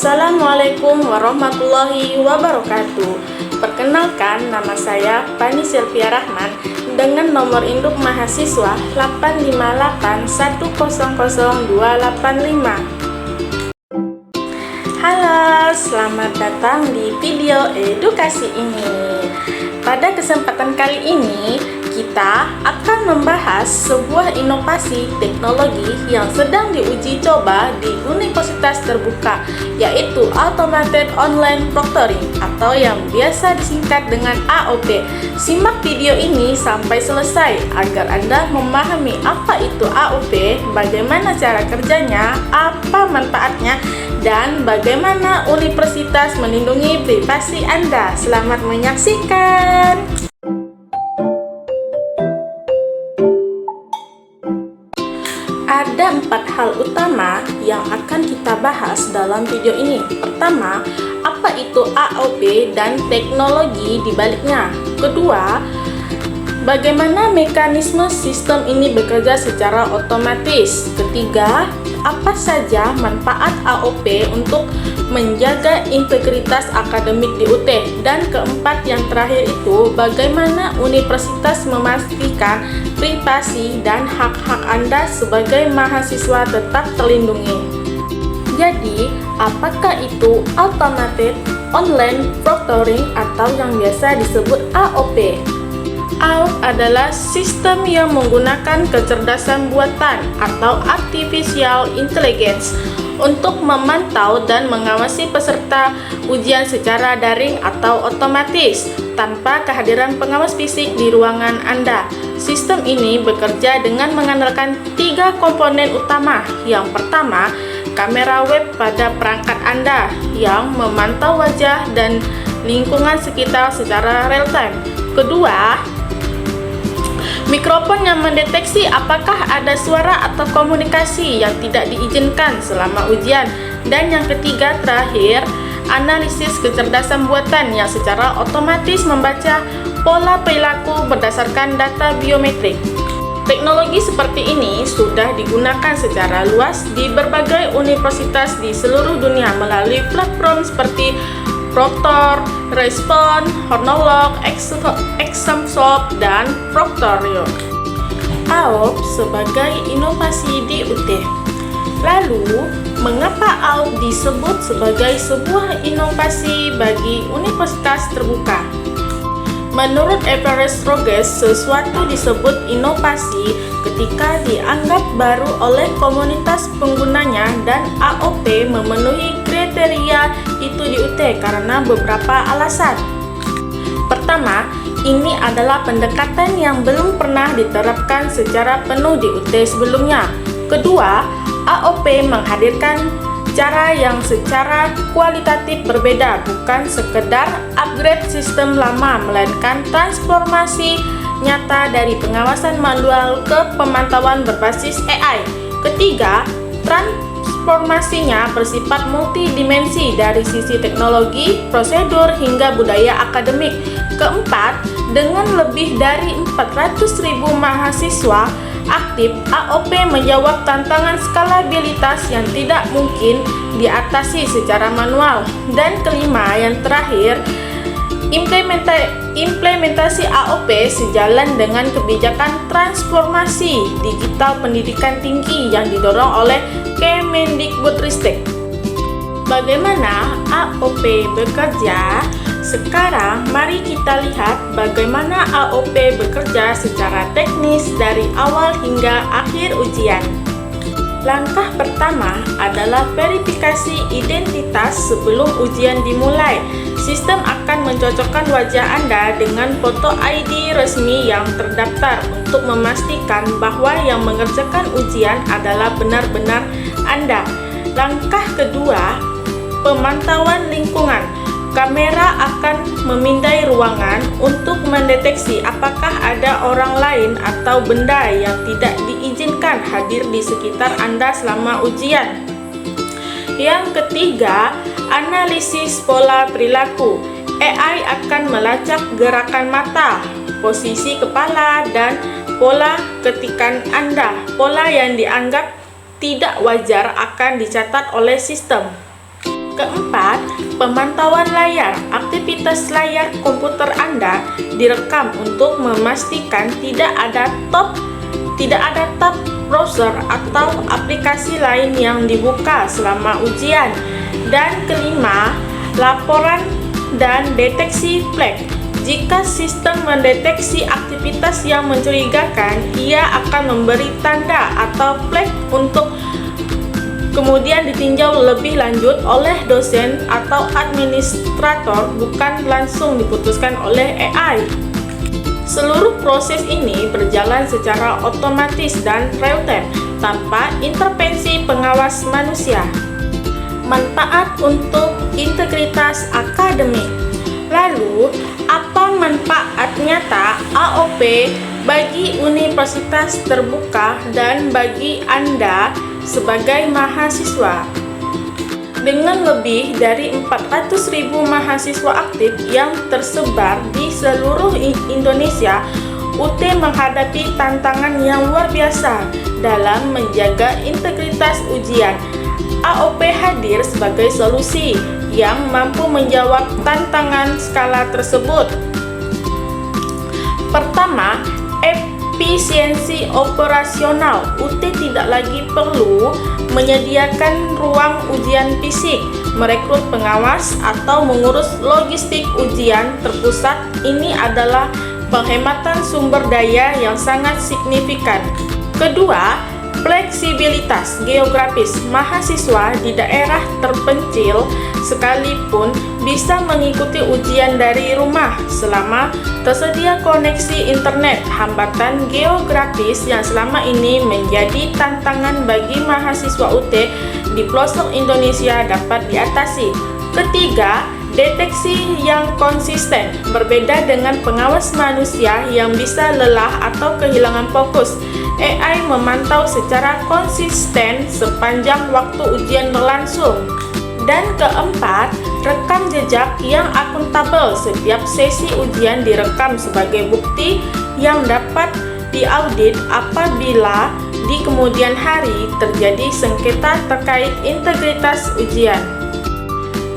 Assalamualaikum warahmatullahi wabarakatuh. Perkenalkan, nama saya Fani Sylvia Rahman dengan nomor induk mahasiswa 858100285. Halo, selamat datang di video edukasi ini. Pada kesempatan kali ini, kita akan membahas sebuah inovasi teknologi yang sedang diuji coba di Universitas Terbuka, yaitu Automated Online Proctoring atau yang biasa disingkat dengan AOP. Simak video ini sampai selesai agar Anda memahami apa itu AOP, bagaimana cara kerjanya, apa manfaatnya, dan bagaimana universitas melindungi privasi Anda. Selamat menyaksikan. Ada 4 hal utama yang akan kita bahas dalam video ini. Pertama, apa itu AOP dan teknologi di baliknya. Kedua, bagaimana mekanisme sistem ini bekerja secara otomatis. Ketiga, apa saja manfaat AOP untuk menjaga integritas akademik di UT. Dan keempat, yang terakhir itu, bagaimana universitas memastikan privasi dan hak-hak Anda sebagai mahasiswa tetap terlindungi. Jadi, apakah itu Automated Online Proctoring atau yang biasa disebut AOP? AOP adalah sistem yang menggunakan kecerdasan buatan atau artificial intelligence untuk memantau dan mengawasi peserta ujian secara daring atau otomatis tanpa kehadiran pengawas fisik di ruangan Anda. Sistem ini bekerja dengan mengandalkan 3 komponen utama. Yang pertama, kamera web pada perangkat Anda yang memantau wajah dan lingkungan sekitar secara real time. Kedua, mikrofon yang mendeteksi apakah ada suara atau komunikasi yang tidak diizinkan selama ujian. Dan yang ketiga, terakhir, analisis kecerdasan buatan yang secara otomatis membaca pola perilaku berdasarkan data biometrik. Teknologi seperti ini sudah digunakan secara luas di berbagai universitas di seluruh dunia melalui platform seperti Proctor, Respond, Hornolog, Examsoft, dan Proctorio. AOP sebagai inovasi di UT. Lalu, mengapa AOP disebut sebagai sebuah inovasi bagi universitas terbuka? Menurut Everest Rogers, sesuatu disebut inovasi ketika dianggap baru oleh komunitas penggunanya dan AOP memenuhi kriteria itu di UT karena beberapa alasan. Pertama, ini adalah pendekatan yang belum pernah diterapkan secara penuh di UT sebelumnya. Kedua, AOP menghadirkan cara yang secara kualitatif berbeda, bukan sekedar upgrade sistem lama, melainkan transformasi nyata dari pengawasan manual ke pemantauan berbasis AI. Ketiga, transformasinya bersifat multidimensi dari sisi teknologi, prosedur, hingga budaya akademik. Keempat, dengan lebih dari 400.000 mahasiswa aktif, AOP menjawab tantangan skalabilitas yang tidak mungkin diatasi secara manual. Dan kelima, yang terakhir, implementasi AOP sejalan dengan kebijakan transformasi digital pendidikan tinggi yang didorong oleh Kemendikbudristek. Bagaimana AOP bekerja? Sekarang mari kita lihat bagaimana AOP bekerja secara teknis dari awal hingga akhir ujian. Langkah pertama adalah verifikasi identitas sebelum ujian dimulai. Sistem akan mencocokkan wajah Anda dengan foto ID resmi yang terdaftar untuk memastikan bahwa yang mengerjakan ujian adalah benar-benar Anda. Langkah kedua, pemantauan lingkungan. Kamera akan memindai ruangan untuk mendeteksi apakah ada orang lain atau benda yang tidak diizinkan hadir di sekitar Anda selama ujian. Yang ketiga, analisis pola perilaku. AI akan melacak gerakan mata, posisi kepala, dan pola ketikan Anda. Pola yang dianggap tidak wajar akan dicatat oleh sistem. Keempat, pemantauan layar. Aktivitas layar komputer Anda direkam untuk memastikan tidak ada tab browser atau aplikasi lain yang dibuka selama ujian. Dan kelima, laporan dan deteksi flag. Jika sistem mendeteksi aktivitas yang mencurigakan, ia akan memberi tanda atau flag untuk kemudian ditinjau lebih lanjut oleh dosen atau administrator, bukan langsung diputuskan oleh AI. Seluruh proses ini berjalan secara otomatis dan real time, tanpa intervensi pengawas manusia. Manfaat untuk integritas akademik. Lalu, apa manfaat nyata AOP bagi universitas terbuka dan bagi Anda sebagai mahasiswa? Dengan lebih dari 400.000 mahasiswa aktif yang tersebar di seluruh Indonesia, UT menghadapi tantangan yang luar biasa dalam menjaga integritas ujian. AOP hadir sebagai solusi yang mampu menjawab tantangan skala tersebut. Pertama, efisiensi operasional. UT tidak lagi perlu menyediakan ruang ujian fisik, merekrut pengawas, atau mengurus logistik ujian terpusat. Ini adalah penghematan sumber daya yang sangat signifikan. Kedua, fleksibilitas geografis. Mahasiswa di daerah terpencil sekalipun bisa mengikuti ujian dari rumah selama tersedia koneksi internet. Hambatan geografis yang selama ini menjadi tantangan bagi mahasiswa UT di pelosok Indonesia dapat diatasi. Ketiga, deteksi yang konsisten. Berbeda dengan pengawas manusia yang bisa lelah atau kehilangan fokus, AI memantau secara konsisten sepanjang waktu ujian berlangsung. Dan keempat, rekam jejak yang akuntabel. Setiap sesi ujian direkam sebagai bukti yang dapat diaudit apabila di kemudian hari terjadi sengketa terkait integritas ujian.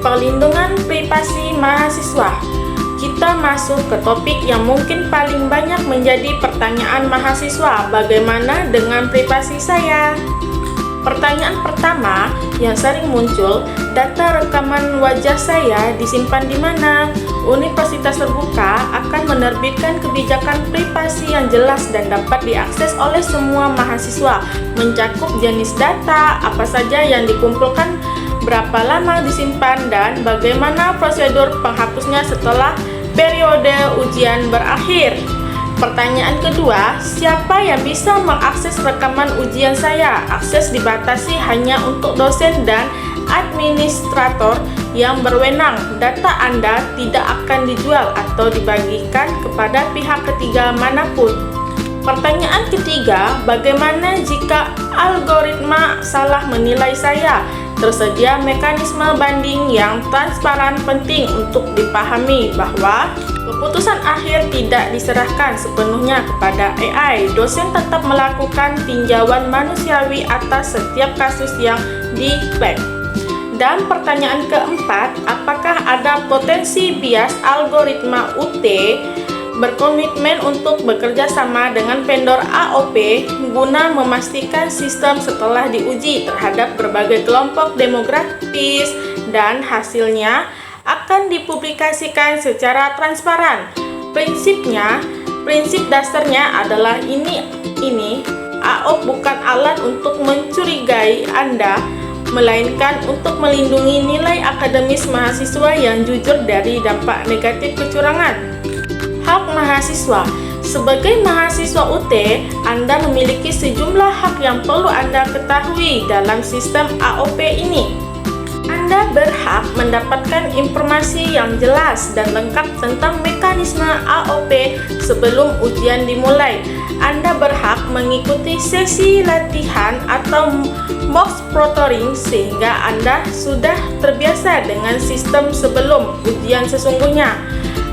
Perlindungan privasi mahasiswa. Kita masuk ke topik yang mungkin paling banyak menjadi pertanyaan mahasiswa. Bagaimana dengan privasi saya? Pertanyaan pertama yang sering muncul, data rekaman wajah saya disimpan di mana? Universitas terbuka akan menerbitkan kebijakan privasi yang jelas dan dapat diakses oleh semua mahasiswa, mencakup jenis data, apa saja yang dikumpulkan, berapa lama disimpan, dan bagaimana prosedur penghapusnya setelah periode ujian berakhir. Pertanyaan kedua, siapa yang bisa mengakses rekaman ujian saya? Akses dibatasi hanya untuk dosen dan administrator yang berwenang. Data Anda tidak akan dijual atau dibagikan kepada pihak ketiga manapun. Pertanyaan ketiga, bagaimana jika algoritma salah menilai saya? Tersedia mekanisme banding yang transparan. Penting untuk dipahami bahwa keputusan akhir tidak diserahkan sepenuhnya kepada AI. Dosen tetap melakukan tinjauan manusiawi atas setiap kasus yang di-flag. Dan pertanyaan keempat, apakah ada potensi bias algoritma UT berkomitmen untuk bekerja sama dengan vendor AOP guna memastikan sistem setelah diuji terhadap berbagai kelompok demografis dan hasilnya akan dipublikasikan secara transparan. Prinsip dasarnya adalah ini AOP bukan alat untuk mencurigai Anda, melainkan untuk melindungi nilai akademis mahasiswa yang jujur dari dampak negatif kecurangan. Hak mahasiswa. Sebagai mahasiswa UT, Anda memiliki sejumlah hak yang perlu Anda ketahui dalam sistem AOP ini. Anda berhak mendapatkan informasi yang jelas dan lengkap tentang mekanisme AOP sebelum ujian dimulai. Anda berhak mengikuti sesi latihan atau mock proctoring sehingga Anda sudah terbiasa dengan sistem sebelum ujian sesungguhnya.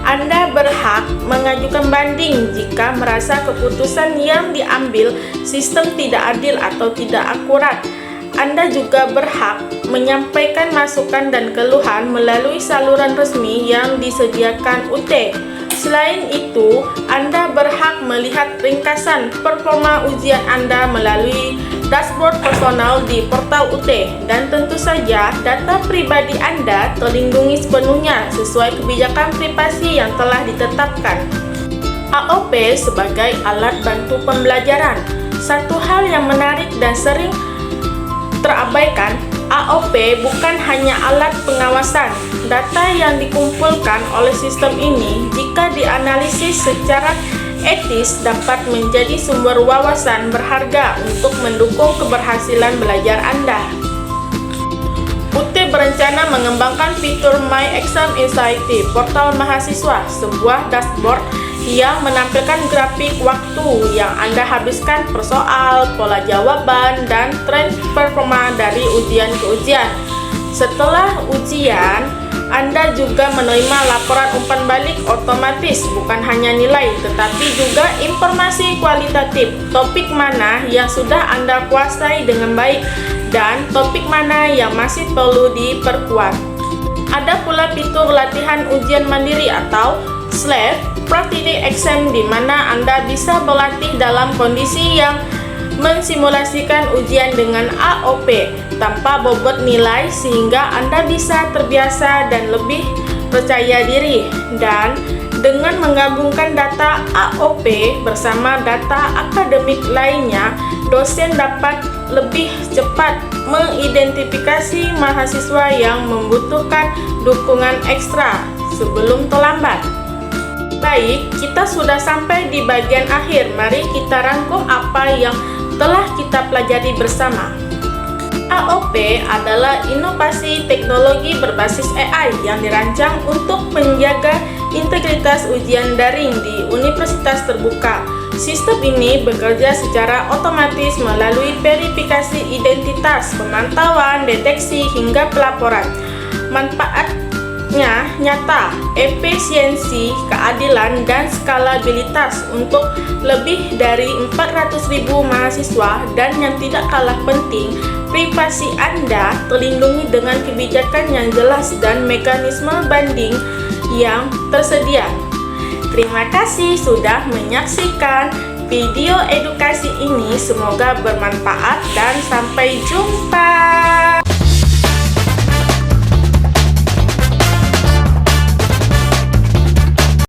Anda berhak mengajukan banding jika merasa keputusan yang diambil sistem tidak adil atau tidak akurat. Anda juga berhak menyampaikan masukan dan keluhan melalui saluran resmi yang disediakan UT. Selain itu, Anda berhak melihat ringkasan performa ujian Anda melalui dashboard personal di portal UT, dan tentu saja data pribadi Anda terlindungi sepenuhnya sesuai kebijakan privasi yang telah ditetapkan. AOP sebagai alat bantu pembelajaran. Satu hal yang menarik dan sering terabaikan, AOP bukan hanya alat pengawasan. Data yang dikumpulkan oleh sistem ini, jika dianalisis secara etis, dapat menjadi sumber wawasan berharga untuk mendukung keberhasilan belajar Anda. UT berencana mengembangkan fitur My Exam Insight di portal mahasiswa, sebuah dashboard yang menampilkan grafik waktu yang Anda habiskan per soal, pola jawaban, dan tren performa dari ujian ke ujian. Setelah ujian, Anda juga menerima laporan umpan balik otomatis, bukan hanya nilai, tetapi juga informasi kualitatif, topik mana yang sudah Anda kuasai dengan baik, dan topik mana yang masih perlu diperkuat. Ada pula fitur latihan ujian mandiri atau self-practice exam, di mana Anda bisa berlatih dalam kondisi yang mensimulasikan ujian dengan AOP tanpa bobot nilai, sehingga Anda bisa terbiasa dan lebih percaya diri. Dan dengan menggabungkan data AOP bersama data akademik lainnya, dosen dapat lebih cepat mengidentifikasi mahasiswa yang membutuhkan dukungan ekstra sebelum terlambat. Baik, kita sudah sampai di bagian akhir. Mari kita rangkum apa yang telah kita pelajari bersama. AOP adalah inovasi teknologi berbasis AI yang dirancang untuk menjaga integritas ujian daring di universitas terbuka. Sistem ini bekerja secara otomatis melalui verifikasi identitas, pemantauan, deteksi, hingga pelaporan. Manfaatnya nyata, efisiensi, keadilan, dan skalabilitas untuk lebih dari 400.000 mahasiswa, dan yang tidak kalah penting, privasi Anda terlindungi dengan kebijakan yang jelas dan mekanisme banding yang tersedia. Terima kasih sudah menyaksikan video edukasi ini, semoga bermanfaat dan sampai jumpa.